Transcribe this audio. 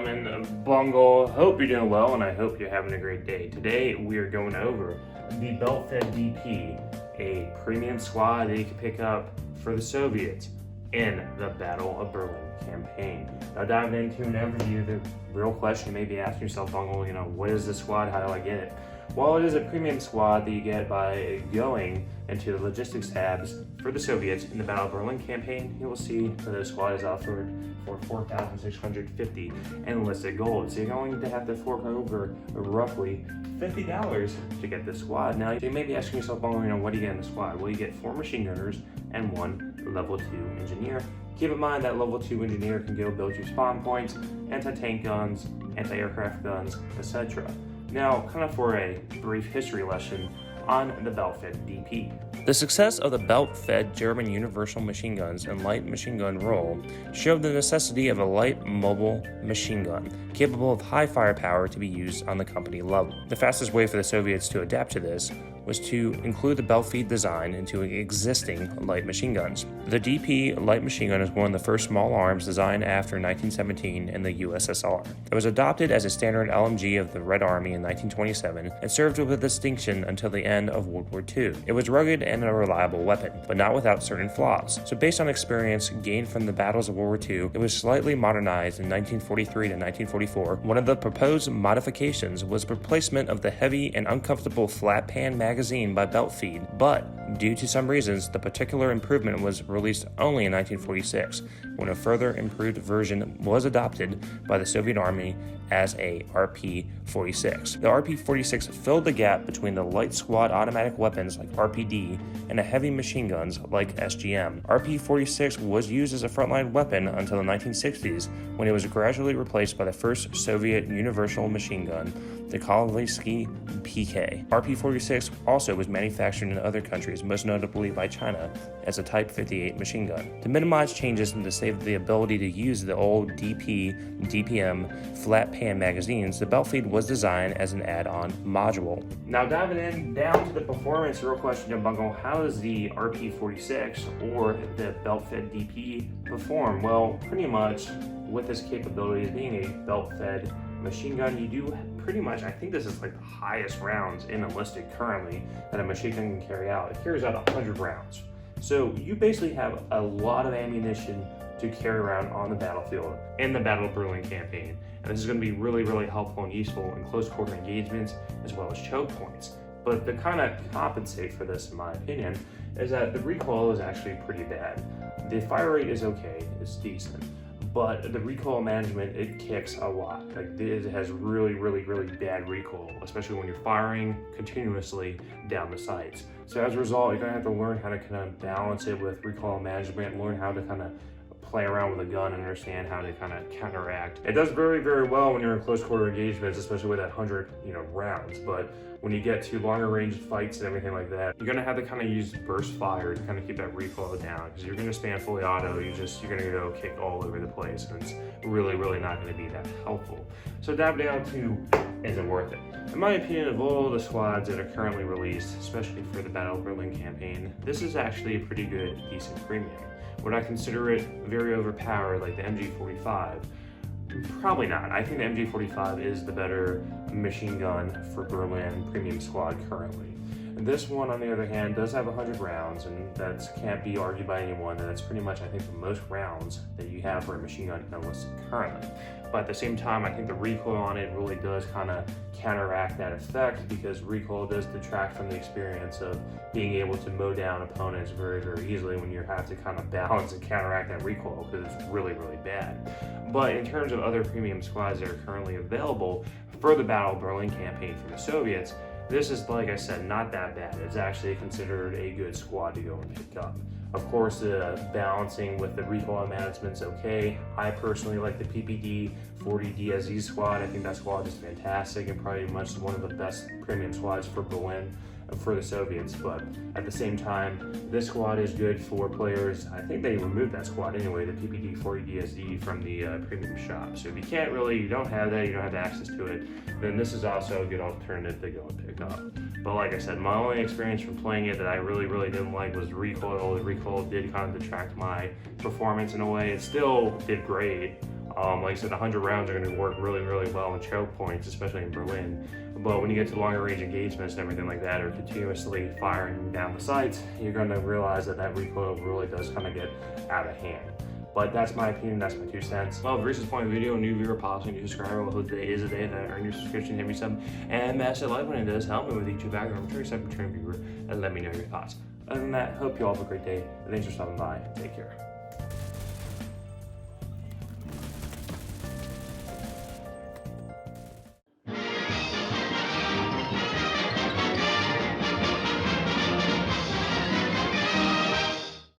gentlemen, Bungle. Hope you're doing well, and I hope you're having a great day. Today, we are going over the Beltfed DP, a premium squad that you can pick up for the Soviets in the Battle of Berlin campaign. Now, diving into an overview, the real question you may be asking yourself, Bungle, what is this squad? How do I get it? Well, it is a premium squad that you get by going into the logistics tabs for the Soviets in the Battle of Berlin campaign. You will see that the squad is offered for 4,650 enlisted gold. So you're going to have to fork over roughly $50 to get this squad. Now, you may be asking yourself, what do you get in the squad? Well, you get 4 machine gunners and 1 level 2 engineer. Keep in mind that level 2 engineer can go build you spawn points, anti-tank guns, anti-aircraft guns, etc. Now, kind of for a brief history lesson on the Beltfed DP. The success of the Beltfed German universal machine guns and light machine gun role showed the necessity of a light mobile machine gun capable of high firepower to be used on the company level. The fastest way for the Soviets to adapt to this was to include the Beltfed design into existing light machine guns. The DP light machine gun is one of the first small arms designed after 1917 in the USSR. It was adopted as a standard LMG of the Red Army in 1927 and served with distinction until the end of World War II. It was rugged and a reliable weapon, but not without certain flaws. So based on experience gained from the battles of World War II, it was slightly modernized in 1943 to 1944. One of the proposed modifications was replacement of the heavy and uncomfortable flat pan magazine by Beltfed, but due to some reasons, the particular improvement was released only in 1946, when a further improved version was adopted by the Soviet Army as a RP-46. The RP-46 filled the gap between the light squad automatic weapons like RPD and the heavy machine guns like SGM. RP-46 was used as a frontline weapon until the 1960s, when it was gradually replaced by the first Soviet universal machine gun, the Kovaleevsky PK. RP-46 also was manufactured in other countries, most notably by China, as a Type 58 machine gun. To minimize changes and to save the ability to use the old DP, DPM flat pan magazines, the Beltfed was designed as an add-on module. Now diving in down to the performance, real question to Bungle, how does the RP-46 or the Beltfed DP perform? Well, pretty much with this capability of being a belt-fed machine gun, you do pretty much, I think this is like the highest rounds in Enlisted currently that a machine gun can carry out. It carries out 100 rounds. So you basically have a lot of ammunition to carry around on the battlefield in the Battle of Berlin campaign. And this is going to be really, really helpful and useful in close quarter engagements as well as choke points. But to kind of compensate for this, in my opinion, is that the recoil is actually pretty bad. The fire rate is okay, it's decent. But the recoil management, it kicks a lot. Like, it has really, really, really bad recoil, especially when you're firing continuously down the sights. So as a result, you're gonna have to learn how to kind of balance it with recoil management, learn how to kind of play around with a gun and understand how to kind of counteract. It does very, very well when you're in close quarter engagements, especially with that 100 rounds. But when you get to longer range fights and everything like that, you're gonna have to kind of use burst fire to kind of keep that recoil down, because you're gonna stand fully auto, you're gonna go kick all over the place, and it's really, really not gonna be that helpful. So dive down to, is it worth it? In my opinion, of all the squads that are currently released, especially for the Battle of Berlin campaign, this is actually a pretty good, decent premium. Would I consider it very overpowered like the MG45? Probably not. I think the MG45 is the better machine gun for Berlin premium squad currently. This one, on the other hand, does have 100 rounds, and that can't be argued by anyone. That's pretty much, I think, the most rounds that you have for a machine gun Enlisted currently. But at the same time, I think the recoil on it really does kind of counteract that effect, because recoil does detract from the experience of being able to mow down opponents very, very easily when you have to kind of balance and counteract that recoil, because it's really, really bad. But in terms of other premium squads that are currently available for the Battle of Berlin campaign from the Soviets, this is, like I said, not that bad. It's actually considered a good squad to go and pick up. Of course, the balancing with the recoil management's okay. I personally like the PPD 40 DSZ squad. I think that squad is fantastic and probably much one of the best premium squads for Berlin for the Soviets. But at the same time, this squad is good for players. I think they removed that squad anyway, the PPD 40 DSZ from the premium shop. So if you don't have that, you don't have access to it, then this is also a good alternative to go and pick up. But like I said, my only experience from playing it that I really, really didn't like was recoil. The recoil did kind of detract my performance in a way. It still did great. Like I said, 100 rounds are going to work really, really well in choke points, especially in Berlin. But when you get to longer range engagements and everything like that, or continuously firing down the sights, you're going to realize that recoil really does kind of get out of hand. But that's my opinion, that's my 2 cents. Well, if you reached this point in the video, new viewer, possibly new subscriber, well, today is the day that I earn your subscription, hit me sub, and mash that like when it does help me with each background, return second return viewer, and let me know your thoughts. Other than that, hope you all have a great day, and thanks for stopping by. Take care.